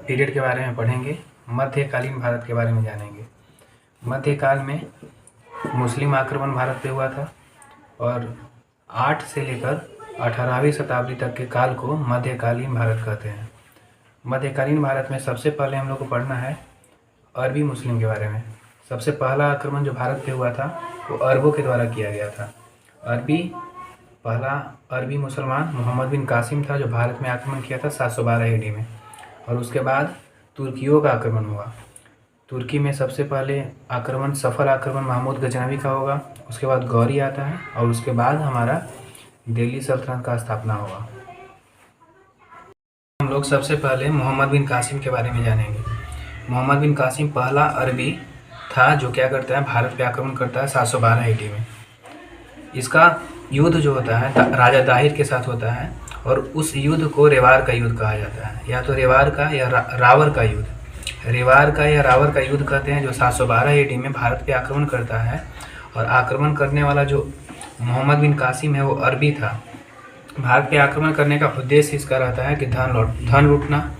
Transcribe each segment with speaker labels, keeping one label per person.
Speaker 1: Period के बारे में पढ़ेंगे, मध्यकालीन भारत के बारे में जानेंगे। मध्यकाल में मुस्लिम आक्रमण भारत पे हुआ था और 8 से लेकर 18वीं शताब्दी तक के काल को मध्यकालीन भारत कहते हैं। मध्यकालीन भारत में सबसे पहले हम लोग को पढ़ना है अरबी मुस्लिम के बारे में। सबसे पहला आक्रमण जो भारत पे हुआ था वो अरबों के द्वारा किया गया था। पहला अरबी मुसलमान मोहम्मद बिन कासिम था जो भारत में आक्रमण किया था 712 ईडी में। और उसके बाद तुर्कियों का आक्रमण हुआ। तुर्की में सबसे पहले आक्रमण सफल आक्रमण महमूद गजनवी का होगा, उसके बाद गौरी आता है और उसके बाद हमारा दिल्ली सल्तनत का स्थापना होगा। हम लोग सबसे पहले मोहम्मद बिन कासिम के बारे में जानेंगे। मोहम्मद बिन कासिम पहला अरबी था जो क्या करता है, भारत पे आक्रमण करता है 712 ईडी में। इसका युद्ध जो होता है राजा दाहिर के साथ होता है और उस युद्ध को रेवार का युद्ध कहा जाता है, या तो रेवार का या रावर का युद्ध। रेवार का या रावर का युद्ध कहते हैं, जो 712 ईडी में भारत पे आक्रमण करता है। और आक्रमण करने वाला जो मोहम्मद बिन कासिम है वो अरबी था। भारत पे आक्रमण करने का उद्देश्य इसका रहता है कि धन लूटना,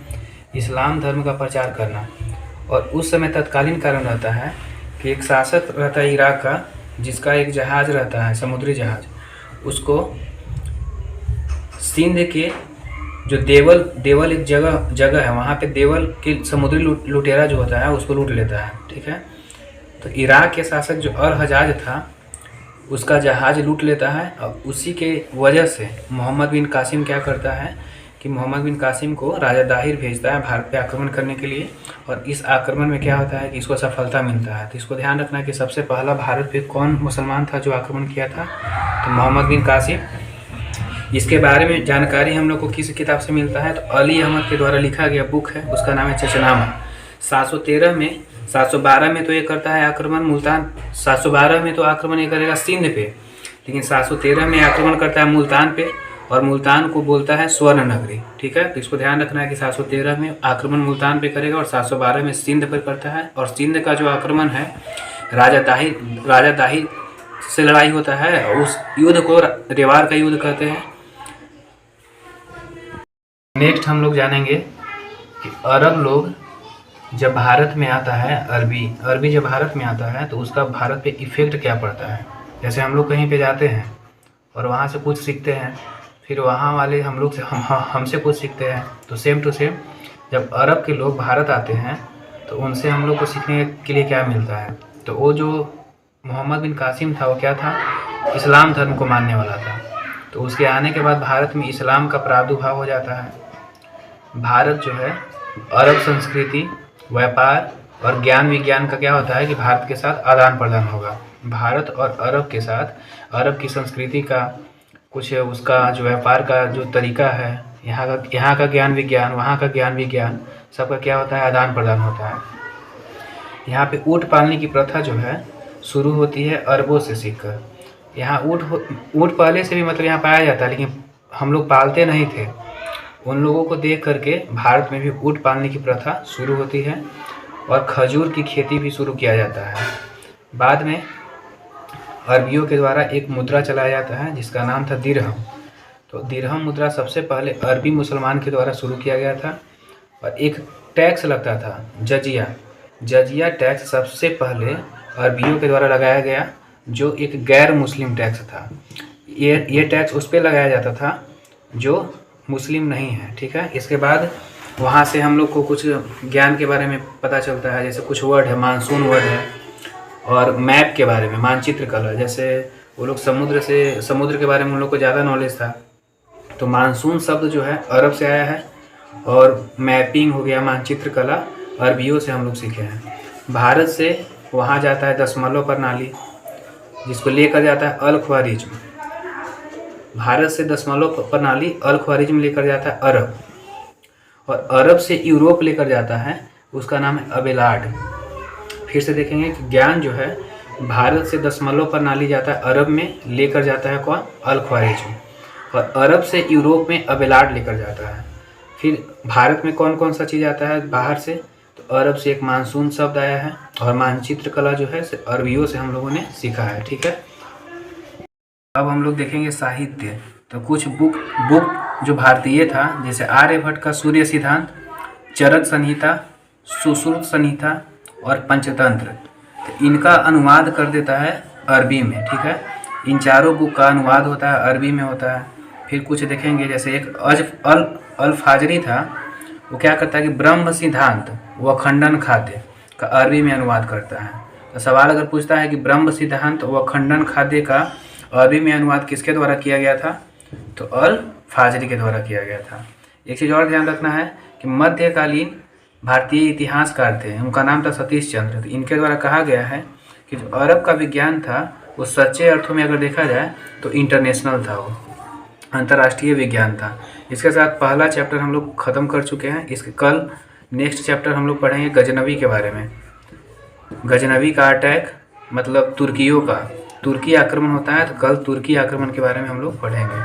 Speaker 1: इस्लाम धर्म का प्रचार करना। और उस समय तत्कालीन कारण रहता है कि एक शासक रहता है इराक का, जिसका एक जहाज़ रहता है, समुद्री जहाज़। उसको सिंध के जो देवल एक जगह है, वहाँ पे देवल के समुद्री लुटेरा जो होता है उसको लूट लेता है। ठीक है, तो इराक के शासक जो हजाज था उसका जहाज़ लूट लेता है। और उसी के वजह से मोहम्मद बिन कासिम क्या करता है कि मोहम्मद बिन कासिम को राजा दाहिर भेजता है भारत पे आक्रमण करने के लिए। और इस आक्रमण में क्या होता है कि इसको सफलता मिलता है। तो इसको ध्यान रखना कि सबसे पहला भारत पे कौन मुसलमान था जो आक्रमण किया था, तो मोहम्मद बिन कासिम। इसके बारे में जानकारी हम लोग को किस किताब से मिलता है, तो अली अहमद के द्वारा लिखा गया बुक है, उसका नाम है चचनामा। 712 में तो ये करता है आक्रमण मुल्तान। 712 में तो आक्रमण ये करेगा सिंध पे, लेकिन 713 में आक्रमण करता है मुल्तान पे और मुल्तान को बोलता है स्वर्ण नगरी। ठीक है, तो इसको ध्यान रखना है कि 713 में आक्रमण मुल्तान पे करेगा और 712 में सिंध पर करता है। और सिंध का जो आक्रमण है राजा दाहिर से लड़ाई होता है, उस युद्ध को रेवार का युद्ध कहते हैं। नेक्स्ट हम लोग जानेंगे कि अरब लोग जब भारत में आता है, अरबी जब भारत में आता है तो उसका भारत पे इफ़ेक्ट क्या पड़ता है। जैसे हम लोग कहीं पे जाते हैं और वहाँ से कुछ सीखते हैं, फिर वहाँ वाले हम लोग से हमसे कुछ सीखते हैं, तो सेम टू सेम जब अरब के लोग भारत आते हैं तो उनसे हम लोग को सीखने के लिए क्या मिलता है। तो वो जो मोहम्मद बिन कासिम था वो क्या था, इस्लाम धर्म को मानने वाला था। तो उसके आने के बाद भारत में इस्लाम का प्रादुर्भाव हो जाता है। भारत जो है अरब संस्कृति, व्यापार और ज्ञान विज्ञान का क्या होता है कि भारत के साथ आदान प्रदान होगा। भारत और अरब के साथ अरब की संस्कृति का कुछ उसका जो व्यापार का जो तरीका है, यहाँ का ज्ञान विज्ञान, वहाँ का ज्ञान विज्ञान, सबका क्या होता है, आदान प्रदान होता है। यहाँ पे ऊँट पालने की प्रथा जो है शुरू होती है अरबों से सीखकर। यहाँ ऊँट पहले से भी मतलब यहाँ पाया जाता है, लेकिन हम लोग पालते नहीं थे। उन लोगों को देख करके भारत में भी ऊँट पालने की प्रथा शुरू होती है और खजूर की खेती भी शुरू किया जाता है। बाद में अरबियों के द्वारा एक मुद्रा चलाया जाता है जिसका नाम था दिरहम। तो दिरहम मुद्रा सबसे पहले अरबी मुसलमान के द्वारा शुरू किया गया था। और एक टैक्स लगता था जजिया टैक्स सबसे पहले अरबियों के द्वारा लगाया गया, जो एक गैर मुस्लिम टैक्स था। ये टैक्स उस पर लगाया जाता था जो मुस्लिम नहीं है। ठीक है, इसके बाद वहाँ से हम लोग को कुछ ज्ञान के बारे में पता चलता है। जैसे कुछ वर्ड है, मानसून वर्ड है, और मैप के बारे में, मानचित्र कला। जैसे वो लोग समुद्र के बारे में उन लोग को ज़्यादा नॉलेज था, तो मानसून शब्द जो है अरब से आया है। और मैपिंग हो गया, मानचित्र कला, अरबियों से हम लोग सीखे हैं। भारत से वहाँ जाता है दशमलव प्रणाली, जिसको लेकर जाता है अल-ख्वारिज्म। भारत से दशमलव प्रणाली अल-ख्वारिज्म लेकर जाता है अरब, और अरब से यूरोप लेकर जाता है, उसका नाम है अबेलाड। फिर से देखेंगे कि ज्ञान जो है भारत से दशमलव प्रणाली जाता है अरब में, लेकर जाता है कौन, अल-ख्वारिज्म। और अरब से यूरोप में अबेलाड लेकर जाता है। फिर भारत में कौन कौन सा चीज़ आता है बाहर से, तो अरब से एक मानसून शब्द आया है, और मानचित्र कला जो है अरबियों से हम लोगों ने सीखा है। ठीक है, अब हम लोग देखेंगे साहित्य। तो कुछ बुक जो भारतीय था, जैसे आर्यभट्ट का सूर्य सिद्धांत, चरक संहिता, सुश्रुत संहिता और पंचतंत्र। तो इनका अनुवाद कर देता है अरबी में, ठीक है। इन चारों बुक का अनुवाद होता है अरबी में होता है। फिर कुछ देखेंगे, जैसे एक अल फाजरी था, वो क्या करता है कि ब्रह्म सिद्धांत व खंडन खाद्य का अरबी में अनुवाद करता है। तो सवाल अगर पूछता है कि ब्रह्म सिद्धांत व खंडन खाद्य का अरबी में अनुवाद किसके द्वारा किया गया था, तो अल फाजरी के द्वारा किया गया था। एक चीज़ और ध्यान रखना है कि मध्यकालीन भारतीय इतिहासकार थे, उनका नाम था सतीश चंद्र। तो इनके द्वारा कहा गया है कि जो अरब का विज्ञान था वो सच्चे अर्थों में अगर देखा जाए तो इंटरनेशनल था, वो अंतर्राष्ट्रीय विज्ञान था। इसके साथ पहला चैप्टर हम लोग ख़त्म कर चुके हैं। इसके कल नेक्स्ट चैप्टर हम लोग पढ़ेंगे गजनवी के बारे में। गजनवी का अटैक मतलब तुर्कियों का, तुर्की आक्रमण होता है, तो कल तुर्की आक्रमण के बारे में हम लोग पढ़ेंगे।